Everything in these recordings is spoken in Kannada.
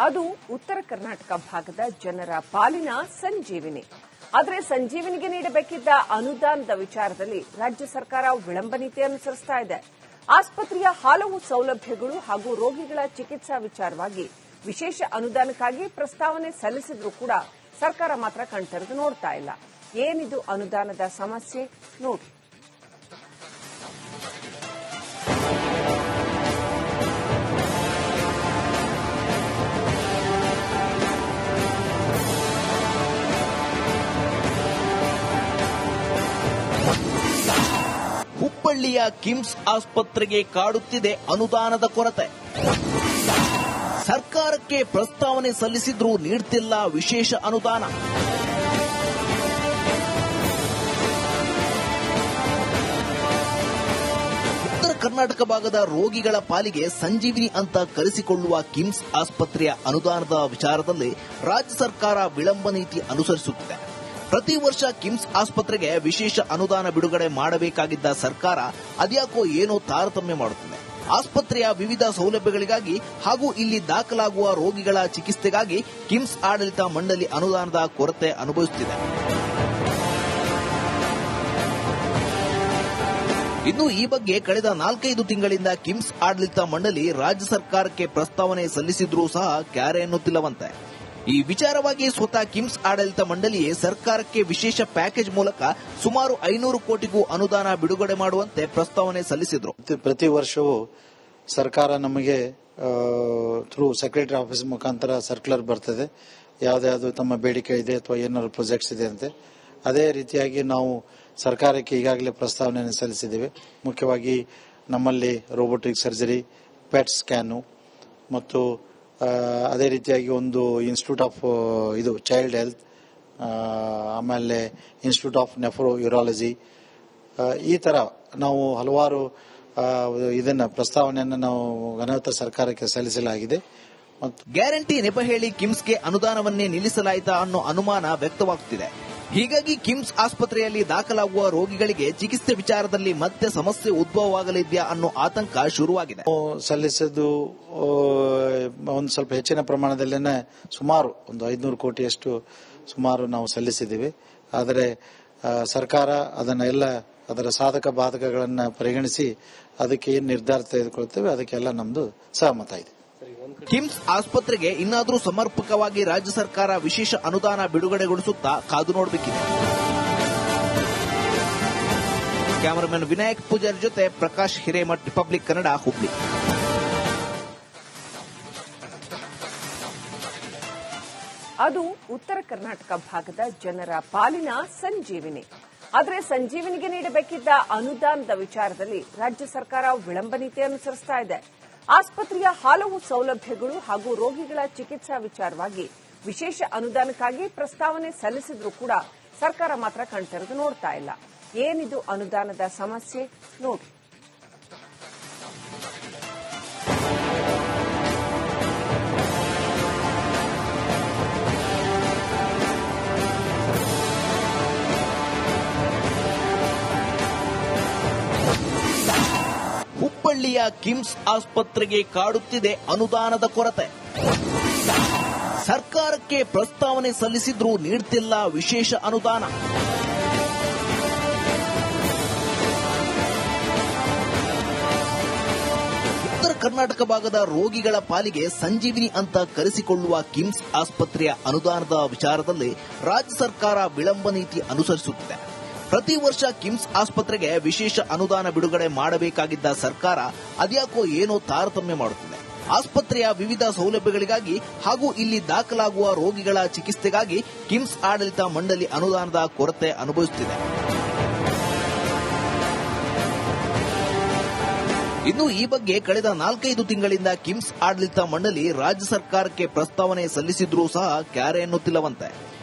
ಅದು ಉತ್ತರ ಕರ್ನಾಟಕ ಭಾಗದ ಜನರ ಪಾಲಿನ ಸಂಜೀವಿನಿ. ಆದರೆ ಸಂಜೀವಿನಿಗೆ ನೀಡಬೇಕಿದ್ದ ಅನುದಾನದ ವಿಚಾರದಲ್ಲಿ ರಾಜ್ಯ ಸರ್ಕಾರ ವಿಳಂಬ ನೀತಿ ಅನುಸರಿಸ್ತಾ ಇದೆ. ಆಸ್ಪತ್ರೆಯ ಹಲವು ಸೌಲಭ್ಯಗಳು ಹಾಗೂ ರೋಗಿಗಳ ಚಿಕಿತ್ಸಾ ವಿಚಾರವಾಗಿ ವಿಶೇಷ ಅನುದಾನಕ್ಕಾಗಿ ಪ್ರಸ್ತಾವನೆ ಸಲ್ಲಿಸಿದ್ರೂ ಕೂಡ ಸರ್ಕಾರ ಮಾತ್ರ ಕಣ್ತೆರೆದು ನೋಡ್ತಾ ಇಲ್ಲ. ಏನಿದು ಅನುದಾನದ ಸಮಸ್ಯೆ ನೋಡಿ. ಹುಬ್ಬಳ್ಳಿಯ ಕಿಮ್ಸ್ ಆಸ್ಪತ್ರೆಗೆ ಕಾಡುತ್ತಿದೆ ಅನುದಾನದ ಕೊರತೆ. ಸರ್ಕಾರಕ್ಕೆ ಪ್ರಸ್ತಾವನೆ ಸಲ್ಲಿಸಿದ್ರೂ ನೀಡ್ತಿಲ್ಲ ವಿಶೇಷ ಅನುದಾನ. ಉತ್ತರ ಕರ್ನಾಟಕ ಭಾಗದ ರೋಗಿಗಳ ಪಾಲಿಗೆ ಸಂಜೀವಿನಿ ಅಂತ ಕರೆಸಿಕೊಳ್ಳುವ ಕಿಮ್ಸ್ ಆಸ್ಪತ್ರೆಯ ಅನುದಾನದ ವಿಚಾರದಲ್ಲಿ ರಾಜ್ಯ ಸರ್ಕಾರ ವಿಳಂಬ ನೀತಿ ಅನುಸರಿಸುತ್ತಿದೆ. ಪ್ರತಿ ವರ್ಷ ಕಿಮ್ಸ್ ಆಸ್ಪತ್ರೆಗೆ ವಿಶೇಷ ಅನುದಾನ ಬಿಡುಗಡೆ ಮಾಡಬೇಕಾಗಿದ್ದ ಸರ್ಕಾರ ಅದ್ಯಾಕೋ ಏನೋ ತಾರತಮ್ಯ ಮಾಡುತ್ತಿದೆ. ಆಸ್ಪತ್ರೆಯ ವಿವಿಧ ಸೌಲಭ್ಯಗಳಿಗಾಗಿ ಹಾಗೂ ಇಲ್ಲಿ ದಾಖಲಾಗುವ ರೋಗಿಗಳ ಚಿಕಿತ್ಸೆಗಾಗಿ ಕಿಮ್ಸ್ ಆಡಳಿತ ಮಂಡಳಿ ಅನುದಾನದ ಕೊರತೆ ಅನುಭವಿಸುತ್ತಿದೆ. ಇನ್ನು ಈ ಬಗ್ಗೆ ಕಳೆದ 4-5 ತಿಂಗಳಿಂದ ಕಿಮ್ಸ್ ಆಡಳಿತ ಮಂಡಳಿ ರಾಜ್ಯ ಸರ್ಕಾರಕ್ಕೆ ಪ್ರಸ್ತಾವನೆ ಸಲ್ಲಿಸಿದ್ರೂ ಸಹ ಕ್ಯಾರೆ ಎನ್ನುತ್ತಿಲ್ಲವಂತೆ. ಈ ವಿಚಾರವಾಗಿ ಸ್ವತಃ ಕಿಮ್ಸ್ ಆಡಳಿತ ಮಂಡಳಿಯೇ ಸರ್ಕಾರಕ್ಕೆ ವಿಶೇಷ ಪ್ಯಾಕೇಜ್ ಮೂಲಕ ಸುಮಾರು 500 ಕೋಟಿಗೂ ಅನುದಾನ ಬಿಡುಗಡೆ ಮಾಡುವಂತೆ ಪ್ರಸ್ತಾವನೆ ಸಲ್ಲಿಸಿದ್ರು. ಪ್ರತಿ ವರ್ಷವೂ ಸರ್ಕಾರ ನಮಗೆ ಥ್ರೂ ಸೆಕ್ರೆಟರಿ ಆಫೀಸ್ ಮುಖಾಂತರ ಸರ್ಕ್ಯುಲರ್ ಬರ್ತದೆ, ಯಾವ್ದಾದ್ರು ತಮ್ಮ ಬೇಡಿಕೆ ಇದೆ ಅಥವಾ ಏನಾದ್ರು ಪ್ರಾಜೆಕ್ಟ್ಸ್ ಇದೆ ಅಂತೆ. ಅದೇ ರೀತಿಯಾಗಿ ನಾವು ಸರ್ಕಾರಕ್ಕೆ ಈಗಾಗಲೇ ಪ್ರಸ್ತಾವನೆಯನ್ನು ಸಲ್ಲಿಸಿದ್ದೇವೆ. ಮುಖ್ಯವಾಗಿ ನಮ್ಮಲ್ಲಿ ರೋಬೋಟಿಕ್ ಸರ್ಜರಿ, ಪೆಟ್ ಸ್ಕ್ಯಾನು ಮತ್ತು ಅದೇ ರೀತಿಯಾಗಿ ಒಂದು ಇನ್ಸ್ಟಿಟ್ಯೂಟ್ ಆಫ್ ಚೈಲ್ಡ್ ಹೆಲ್ತ್, ಆಮೇಲೆ ಇನ್ಸ್ಟಿಟ್ಯೂಟ್ ಆಫ್ ನೆಫ್ರೋ ಯೂರಾಲಜಿ, ಈ ತರ ನಾವು ಹಲವಾರು ಇದನ್ನ ಪ್ರಸ್ತಾವನೆಯನ್ನು ನಾವು ಘನಯುತ ಸರ್ಕಾರಕ್ಕೆ ಸಲ್ಲಿಸಲಾಗಿದೆ. ಗ್ಯಾರಂಟಿ ನೆಪ ಹೇಳಿ ಕಿಮ್ಸ್ಗೆ ಅನುದಾನವನ್ನೇ ನಿಲ್ಲಿಸಲಾಯಿತಾ ಅನ್ನೋ ಅನುಮಾನ ವ್ಯಕ್ತವಾಗುತ್ತಿದೆ. ಹೀಗಾಗಿ ಕಿಮ್ಸ್ ಆಸ್ಪತ್ರೆಯಲ್ಲಿ ದಾಖಲಾಗುವ ರೋಗಿಗಳಿಗೆ ಚಿಕಿತ್ಸೆ ವಿಚಾರದಲ್ಲಿ ಮತ್ತೆ ಸಮಸ್ಯೆ ಉದ್ಭವವಾಗಲಿದೆಯಾ ಅನ್ನೋ ಆತಂಕ ಶುರುವಾಗಿದೆ. ಸಲ್ಲಿಸಿದ್ದು ಒಂದು ಸ್ವಲ್ಪ ಹೆಚ್ಚಿನ ಪ್ರಮಾಣದಲ್ಲೇನೆ ಸುಮಾರು ಒಂದು 500 ಕೋಟಿಯಷ್ಟು ಸುಮಾರು ನಾವು ಸಲ್ಲಿಸಿದ್ದೀವಿ. ಆದರೆ ಸರ್ಕಾರ ಅದನ್ನೆಲ್ಲ ಅದರ ಸಾಧಕ ಬಾಧಕಗಳನ್ನು ಪರಿಗಣಿಸಿ ಅದಕ್ಕೆ ಏನು ನಿರ್ಧಾರ ತೆಗೆದುಕೊಳ್ತೇವೆ ಅದಕ್ಕೆಲ್ಲ ನಮ್ದು ಸಹಮತ ಇದೆ. ಕಿಮ್ಸ್ ಆಸ್ಪತ್ರೆಗೆ ಇನ್ನಾದರೂ ಸಮರ್ಪಕವಾಗಿ ರಾಜ್ಯ ಸರ್ಕಾರ ವಿಶೇಷ ಅನುದಾನ ಬಿಡುಗಡೆಗೊಳಿಸುತ್ತಾ ಕಾದು ನೋಡಬೇಕಿದೆ. ಕ್ಯಾಮರಾಮನ್ ವಿನಾಯಕ್ ಪೂಜಾರಿ ಜೊತೆ ಪ್ರಕಾಶ್ ಹಿರೇಮಠ್, ರಿಪಬ್ಲಿಕ್ ಕನ್ನಡ, ಹುಬ್ಳಿ. ಅದು ಉತ್ತರ ಕರ್ನಾಟಕ ಭಾಗದ ಜನರ ಪಾಲಿನ ಸಂಜೀವಿನಿ. ಆದರೆ ಸಂಜೀವಿನಿಗೆ ನೀಡಬೇಕಿದ್ದ ಅನುದಾನದ ವಿಚಾರದಲ್ಲಿ ರಾಜ್ಯ ಸರ್ಕಾರ ವಿಳಂಬ ನೀತಿ ಅನುಸರಿಸ್ತಾ ಇದೆ. ಆಸ್ಪತ್ರೆಯ ಹಲವು ಸೌಲಭ್ಯಗಳು ಹಾಗೂ ರೋಗಿಗಳ ಚಿಕಿತ್ಸಾ ವಿಚಾರವಾಗಿ ವಿಶೇಷ ಅನುದಾನಕ್ಕಾಗಿ ಪ್ರಸ್ತಾವನೆ ಸಲ್ಲಿಸಿದ್ರೂ ಕೂಡ ಸರ್ಕಾರ ಮಾತ್ರ ಕಣ್ತೆರೆದು ನೋಡ್ತಾ ಇಲ್ಲ. ಏನಿದು ಅನುದಾನದ ಸಮಸ್ಯೆ ನೋಡಿ. ಹುಬ್ಬಳ್ಳಿಯ ಕಿಮ್ಸ್ ಆಸ್ಪತ್ರೆಗೆ ಕಾಡುತ್ತಿದೆ ಅನುದಾನದ ಕೊರತೆ. ಸರ್ಕಾರಕ್ಕೆ ಪ್ರಸ್ತಾವನೆ ಸಲ್ಲಿಸಿದ್ರೂ ನೀಡ್ತಿಲ್ಲ ವಿಶೇಷ ಅನುದಾನ. ಉತ್ತರ ಕರ್ನಾಟಕ ಭಾಗದ ರೋಗಿಗಳ ಪಾಲಿಗೆ ಸಂಜೀವಿನಿ ಅಂತ ಕರೆಸಿಕೊಳ್ಳುವ ಕಿಮ್ಸ್ ಆಸ್ಪತ್ರೆಯ ಅನುದಾನದ ವಿಚಾರದಲ್ಲಿ ರಾಜ್ಯ ಸರ್ಕಾರ ವಿಳಂಬ ನೀತಿ ಅನುಸರಿಸುತ್ತಿದೆ. ಪ್ರತಿ ವರ್ಷ ಕಿಮ್ಸ್ ಆಸ್ಪತ್ರೆಗೆ ವಿಶೇಷ ಅನುದಾನ ಬಿಡುಗಡೆ ಮಾಡಬೇಕಾಗಿದ್ದ ಸರ್ಕಾರ ಅದ್ಯಾಕೋ ಏನೋ ತಾರತಮ್ಯ ಮಾಡುತ್ತಿದೆ. ಆಸ್ಪತ್ರೆಯ ವಿವಿಧ ಸೌಲಭ್ಯಗಳಿಗಾಗಿ ಹಾಗೂ ಇಲ್ಲಿ ದಾಖಲಾಗುವ ರೋಗಿಗಳ ಚಿಕಿತ್ಸೆಗಾಗಿ ಕಿಮ್ಸ್ ಆಡಳಿತ ಮಂಡಳಿ ಅನುದಾನದ ಕೊರತೆ ಅನುಭವಿಸುತ್ತಿದೆ. ಇನ್ನು ಈ ಬಗ್ಗೆ ಕಳೆದ 4-5 ತಿಂಗಳಿಂದ ಕಿಮ್ಸ್ ಆಡಳಿತ ಮಂಡಳಿ ರಾಜ್ಯ ಸರ್ಕಾರಕ್ಕೆ ಪ್ರಸ್ತಾವನೆ ಸಲ್ಲಿಸಿದ್ರೂ ಸಹ ಕ್ಯಾರೆ ಎನ್ನುತ್ತಿಲ್ಲವಂತೆ.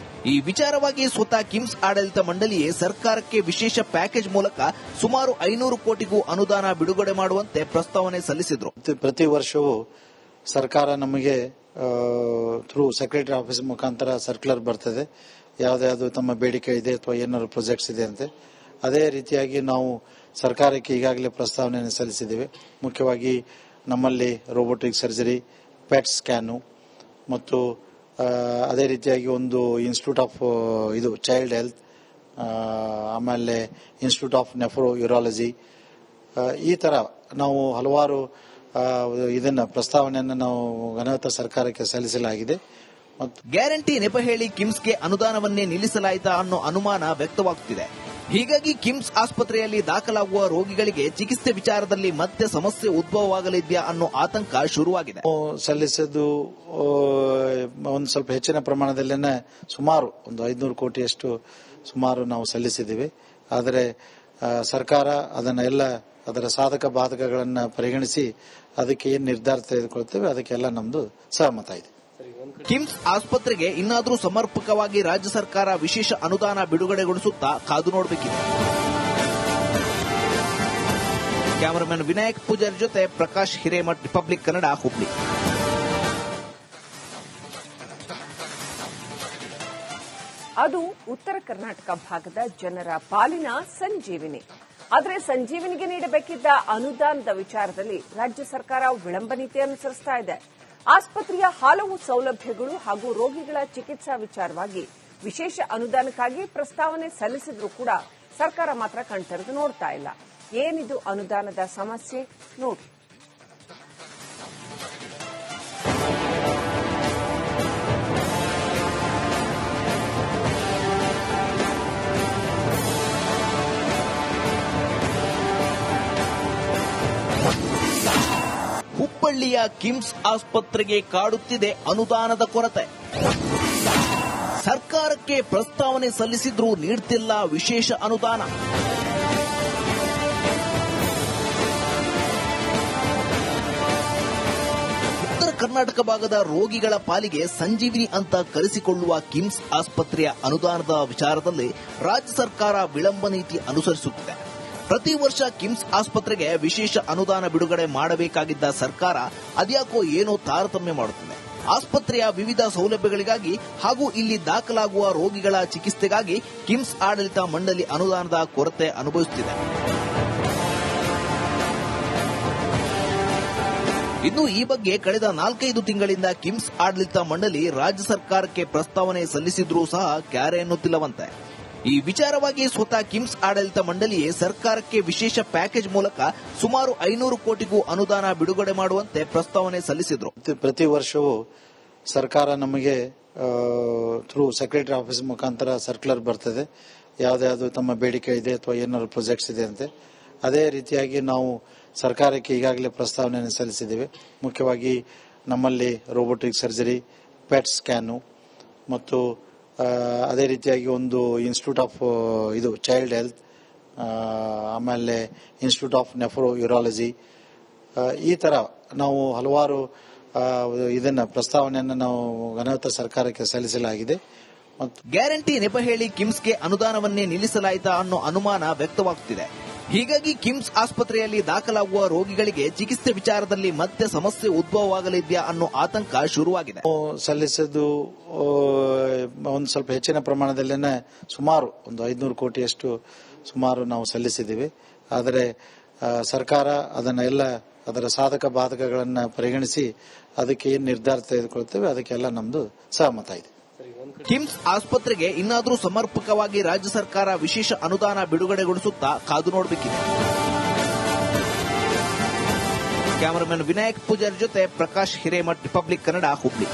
ಈ ವಿಚಾರವಾಗಿ ಸ್ವತಃ ಕಿಮ್ಸ್ ಆಡಳಿತ ಮಂಡಳಿಯೇ ಸರ್ಕಾರಕ್ಕೆ ವಿಶೇಷ ಪ್ಯಾಕೇಜ್ ಮೂಲಕ ಸುಮಾರು 500 ಕೋಟಿಗೂ ಅನುದಾನ ಬಿಡುಗಡೆ ಮಾಡುವಂತೆ ಪ್ರಸ್ತಾವನೆ ಸಲ್ಲಿಸಿದ್ರು. ಪ್ರತಿ ವರ್ಷವೂ ಸರ್ಕಾರ ನಮಗೆ ಥ್ರೂ ಸೆಕ್ರೆಟರಿ ಆಫೀಸ್ ಮುಖಾಂತರ ಸರ್ಕ್ಯುಲರ್ ಬರ್ತದೆ, ಯಾವ್ದಾದ್ರು ತಮ್ಮ ಬೇಡಿಕೆ ಇದೆ ಅಥವಾ ಏನಾದ್ರು ಪ್ರಾಜೆಕ್ಟ್ಸ್ ಇದೆ ಅಂತೆ. ಅದೇ ರೀತಿಯಾಗಿ ನಾವು ಸರ್ಕಾರಕ್ಕೆ ಈಗಾಗಲೇ ಪ್ರಸ್ತಾವನೆಯನ್ನು ಸಲ್ಲಿಸಿದ್ದೇವೆ. ಮುಖ್ಯವಾಗಿ ನಮ್ಮಲ್ಲಿ ರೋಬೋಟಿಕ್ ಸರ್ಜರಿ, ಪೆಟ್ ಸ್ಕ್ಯಾನು ಮತ್ತು ಅದೇ ರೀತಿಯಾಗಿ ಒಂದು ಇನ್ಸ್ಟಿಟ್ಯೂಟ್ ಆಫ್ ಇದು ಚೈಲ್ಡ್ ಹೆಲ್ತ್, ಆಮೇಲೆ ಇನ್ಸ್ಟಿಟ್ಯೂಟ್ ಆಫ್ ನೆಫ್ರೋ ಯೂರಾಲಜಿ, ಈ ತರ ನಾವು ಹಲವಾರು ಇದನ್ನ ಪ್ರಸ್ತಾವನೆಯನ್ನು ನಾವು ಘನಯುತ ಸರ್ಕಾರಕ್ಕೆ ಸಲ್ಲಿಸಲಾಗಿದೆ. ಮತ್ತು ಗ್ಯಾರಂಟಿ ನೆಪ ಹೇಳಿ ಕಿಮ್ಸ್ಗೆ ಅನುದಾನವನ್ನೇ ನಿಲ್ಲಿಸಲಾಯಿತಾ ಅನ್ನೋ ಅನುಮಾನ ವ್ಯಕ್ತವಾಗುತ್ತಿದೆ. ಹೀಗಾಗಿ ಕಿಮ್ಸ್ ಆಸ್ಪತ್ರೆಯಲ್ಲಿ ದಾಖಲಾಗುವ ರೋಗಿಗಳಿಗೆ ಚಿಕಿತ್ಸೆ ವಿಚಾರದಲ್ಲಿ ಮತ್ತೆ ಸಮಸ್ಯೆ ಉದ್ಭವವಾಗಲಿದೆಯಾ ಅನ್ನೋ ಆತಂಕ ಶುರುವಾಗಿದೆ. ಸಲ್ಲಿಸಿದ್ದು ಒಂದು ಸ್ವಲ್ಪ ಹೆಚ್ಚಿನ ಪ್ರಮಾಣದಲ್ಲೇನೆ ಸುಮಾರು ಒಂದು 500 ಕೋಟಿಯಷ್ಟು ಸುಮಾರು ನಾವು ಸಲ್ಲಿಸಿದ್ದೀವಿ. ಆದರೆ ಸರ್ಕಾರ ಅದನ್ನೆಲ್ಲ ಅದರ ಸಾಧಕ ಬಾಧಕಗಳನ್ನು ಪರಿಗಣಿಸಿ ಅದಕ್ಕೆ ಏನು ನಿರ್ಧಾರ ತೆಗೆದುಕೊಳ್ತೇವೆ ಅದಕ್ಕೆಲ್ಲ ನಮ್ದು ಸಹಮತ ಇದೆ. ಕಿಮ್ಸ್ ಆಸ್ಪತ್ರೆಗೆ ಇನ್ನಾದರೂ ಸಮರ್ಪಕವಾಗಿ ರಾಜ್ಯ ಸರ್ಕಾರ ವಿಶೇಷ ಅನುದಾನ ಬಿಡುಗಡೆಗೊಳಿಸುತ್ತಾ ಕಾದು ನೋಡಬೇಕಿದೆ. ಕ್ಯಾಮರಾಮನ್ ವಿನಾಯಕ್ ಪೂಜಾರಿ ಜೊತೆ ಪ್ರಕಾಶ್ ಹಿರೇಮಠ್, ರಿಪಬ್ಲಿಕ್ ಕನ್ನಡ, ಹುಬ್ಳಿ. ಅದು ಉತ್ತರ ಕರ್ನಾಟಕ ಭಾಗದ ಜನರ ಪಾಲಿನ ಸಂಜೀವಿನಿ. ಆದರೆ ಸಂಜೀವಿನಿಗೆ ನೀಡಬೇಕಿದ್ದ ಅನುದಾನದ ವಿಚಾರದಲ್ಲಿ ರಾಜ್ಯ ಸರ್ಕಾರ ವಿಳಂಬ ನೀತಿ ಅನುಸರಿಸ್ತಾ ಇದೆ. ಆಸ್ಪತ್ರೆಯ ಹಲವು ಸೌಲಭ್ಯಗಳು ಹಾಗೂ ರೋಗಿಗಳ ಚಿಕಿತ್ಸಾ ವಿಚಾರವಾಗಿ ವಿಶೇಷ ಅನುದಾನಕ್ಕಾಗಿ ಪ್ರಸ್ತಾವನೆ ಸಲ್ಲಿಸಿದ್ರೂ ಕೂಡ ಸರ್ಕಾರ ಮಾತ್ರ ಕಣ್ತೆರೆದು ನೋಡ್ತಾ ಇಲ್ಲ. ಏನಿದು ಅನುದಾನದ ಸಮಸ್ಯೆ ನೋಡಿ. ಹುಬ್ಬಳ್ಳಿಯ ಕಿಮ್ಸ್ ಆಸ್ಪತ್ರೆಗೆ ಕಾಡುತ್ತಿದೆ ಅನುದಾನದ ಕೊರತೆ. ಸರ್ಕಾರಕ್ಕೆ ಪ್ರಸ್ತಾವನೆ ಸಲ್ಲಿಸಿದ್ರೂ ನೀಡ್ತಿಲ್ಲ ವಿಶೇಷ ಅನುದಾನ. ಉತ್ತರ ಕರ್ನಾಟಕ ಭಾಗದ ರೋಗಿಗಳ ಪಾಲಿಗೆ ಸಂಜೀವಿನಿ ಅಂತ ಕರೆಸಿಕೊಳ್ಳುವ ಕಿಮ್ಸ್ ಆಸ್ಪತ್ರೆಯ ಅನುದಾನದ ವಿಚಾರದಲ್ಲಿ ರಾಜ್ಯ ಸರ್ಕಾರ ವಿಳಂಬ ನೀತಿ ಅನುಸರಿಸುತ್ತಿದೆ. ಪ್ರತಿ ವರ್ಷ ಕಿಮ್ಸ್ ಆಸ್ಪತ್ರೆಗೆ ವಿಶೇಷ ಅನುದಾನ ಬಿಡುಗಡೆ ಮಾಡಬೇಕಾಗಿದ್ದ ಸರ್ಕಾರ ಅದ್ಯಾಕೋ ಏನೋ ತಾರತಮ್ಯ ಮಾಡುತ್ತಿದೆ. ಆಸ್ಪತ್ರೆಯ ವಿವಿಧ ಸೌಲಭ್ಯಗಳಿಗಾಗಿ ಹಾಗೂ ಇಲ್ಲಿ ದಾಖಲಾಗುವ ರೋಗಿಗಳ ಚಿಕಿತ್ಸೆಗಾಗಿ ಕಿಮ್ಸ್ ಆಡಳಿತ ಮಂಡಳಿ ಅನುದಾನದ ಕೊರತೆ ಅನುಭವಿಸುತ್ತಿದೆ. ಇನ್ನು ಈ ಬಗ್ಗೆ ಕಳೆದ 4-5 ತಿಂಗಳಿಂದ ಕಿಮ್ಸ್ ಆಡಳಿತ ಮಂಡಳಿ ರಾಜ್ಯ ಸರ್ಕಾರಕ್ಕೆ ಪ್ರಸ್ತಾವನೆ ಸಲ್ಲಿಸಿದ್ರೂ ಸಹ ಕ್ಯಾರೆ ಎನ್ನುತ್ತಿಲ್ಲವಂತೆ. ಈ ವಿಚಾರವಾಗಿ ಸ್ವತಃ ಕಿಮ್ಸ್ ಆಡಳಿತ ಮಂಡಳಿಯೇ ಸರ್ಕಾರಕ್ಕೆ ವಿಶೇಷ ಪ್ಯಾಕೇಜ್ ಮೂಲಕ ಸುಮಾರು 500 ಕೋಟಿಗೂ ಅನುದಾನ ಬಿಡುಗಡೆ ಮಾಡುವಂತೆ ಪ್ರಸ್ತಾವನೆ ಸಲ್ಲಿಸಿದ್ರು. ಪ್ರತಿ ವರ್ಷವೂ ಸರ್ಕಾರ ನಮಗೆ ಥ್ರೂ ಸೆಕ್ರೆಟರಿ ಆಫೀಸ್ ಮುಖಾಂತರ ಸರ್ಕ್ಯುಲರ್ ಬರ್ತದೆ, ಯಾವ್ದಾದ್ರು ತಮ್ಮ ಬೇಡಿಕೆ ಇದೆ ಅಥವಾ ಏನಾದ್ರು ಪ್ರಾಜೆಕ್ಟ್ಸ್ ಇದೆ ಅಂತೆ. ಅದೇ ರೀತಿಯಾಗಿ ನಾವು ಸರ್ಕಾರಕ್ಕೆ ಈಗಾಗಲೇ ಪ್ರಸ್ತಾವನೆಯನ್ನು ಸಲ್ಲಿಸಿದ್ದೇವೆ. ಮುಖ್ಯವಾಗಿ ನಮ್ಮಲ್ಲಿ ರೋಬೋಟಿಕ್ ಸರ್ಜರಿ, ಪೆಟ್ ಸ್ಕ್ಯಾನು ಮತ್ತು ಅದೇ ರೀತಿಯಾಗಿ ಒಂದು ಇನ್ಸ್ಟಿಟ್ಯೂಟ್ ಆಫ್ ಇದು ಚೈಲ್ಡ್ ಹೆಲ್ತ್, ಆಮೇಲೆ ಇನ್ಸ್ಟಿಟ್ಯೂಟ್ ಆಫ್ ನೆಫ್ರೋ ಯೂರಾಲಜಿ, ಈ ತರ ನಾವು ಹಲವಾರು ಇದನ್ನ ಪ್ರಸ್ತಾವನೆಯನ್ನು ನಾವು ಘನಯುತ ಸರ್ಕಾರಕ್ಕೆ ಸಲ್ಲಿಸಲಾಗಿದೆ. ಮತ್ತು ಗ್ಯಾರಂಟಿ ನೆಪ ಹೇಳಿ ಕಿಮ್ಸ್ಗೆ ಅನುದಾನವನ್ನೇ ನಿಲ್ಲಿಸಲಾಯಿತಾ ಅನ್ನೋ ಅನುಮಾನ ವ್ಯಕ್ತವಾಗುತ್ತಿದೆ. ಹೀಗಾಗಿ ಕಿಮ್ಸ್ ಆಸ್ಪತ್ರೆಯಲ್ಲಿ ದಾಖಲಾಗುವ ರೋಗಿಗಳಿಗೆ ಚಿಕಿತ್ಸೆ ವಿಚಾರದಲ್ಲಿ ಮತ್ತೆ ಸಮಸ್ಯೆ ಉದ್ಭವವಾಗಲಿದೆಯಾ ಅನ್ನೋ ಆತಂಕ ಶುರುವಾಗಿದೆ. ಸಲ್ಲಿಸಿದ್ದು ಒಂದು ಸ್ವಲ್ಪ ಹೆಚ್ಚಿನ ಪ್ರಮಾಣದಲ್ಲೇನೆ ಸುಮಾರು ಒಂದು 500 ಕೋಟಿಯಷ್ಟು ಸುಮಾರು ನಾವು ಸಲ್ಲಿಸಿದ್ದೀವಿ. ಆದರೆ ಸರ್ಕಾರ ಅದನ್ನೆಲ್ಲ ಅದರ ಸಾಧಕ ಬಾಧಕಗಳನ್ನು ಪರಿಗಣಿಸಿ ಅದಕ್ಕೆ ಏನು ನಿರ್ಧಾರ ತೆಗೆದುಕೊಳ್ತೇವೆ ಅದಕ್ಕೆಲ್ಲ ನಮ್ದು ಸಹಮತ ಇದೆ. ಕಿಮ್ಸ್ ಆಸ್ಪತ್ರೆಗೆ ಇನ್ನಾದರೂ ಸಮರ್ಪಕವಾಗಿ ರಾಜ್ಯ ಸರ್ಕಾರ ವಿಶೇಷ ಅನುದಾನ ಬಿಡುಗಡೆಗೊಳಿಸುತ್ತಾ ಕಾದು ನೋಡಬೇಕಿದೆ. ಕ್ಯಾಮರಾಮನ್ ವಿನಾಯಕ್ ಪೂಜಾರಿ ಜೊತೆ ಪ್ರಕಾಶ್ ಹಿರೇಮಠ್, ರಿಪಬ್ಲಿಕ್ ಕನ್ನಡ, ಹುಬ್ಳಿ.